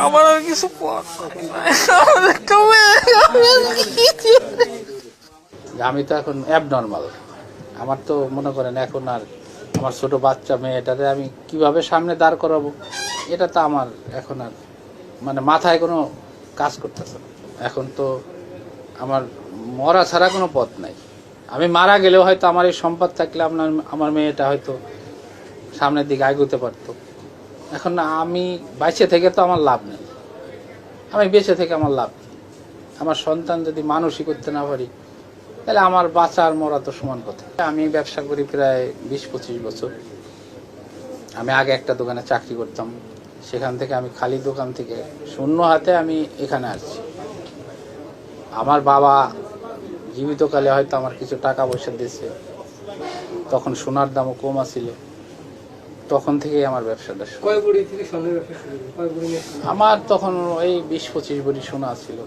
আমার আর কিছু আমি তো এখন অ্যাবনর্মাল। আমার তো মনে করেন এখন আর আমার ছোট বাচ্চা মেয়েটারে আমি কিভাবে সামনে দাঁড় করাবো, এটা তো আমার এখন আর মানে মাথায় কোনো কাজ করতেছে না। এখন তো আমার মরা ছাড়া কোনো পথ নাই। আমি মারা গেলেও হয়তো আমার এই সম্পদ থাকলে আমার মেয়েটা হয়তো সামনের দিকে এগোতে পারতো। এখন না, আমি বেঁচে থেকে তো আমার লাভ নেই। আমি বেঁচে থেকে আমার লাভ নেই। আমার সন্তান যদি মানুষই করতে না পারি, তাহলে আমার বাঁচা আর মরা তো সমান কথা। আমি ব্যবসা করি প্রায় 20-25 বছর। আমি আগে একটা দোকানে চাকরি করতাম, সেখান থেকে আমি খালি দোকান থেকে শূন্য হাতে আমি এখানে আসছি। আমার বাবা জীবিতকালে হয়তো আমার কিছু টাকা পয়সা দিয়েছে, তখন সোনার দামও কম ছিল, তখন থেকেই আমার ব্যবসাটা শুরু। আমার তখন এই 20-25 ভরি সোনা ছিল।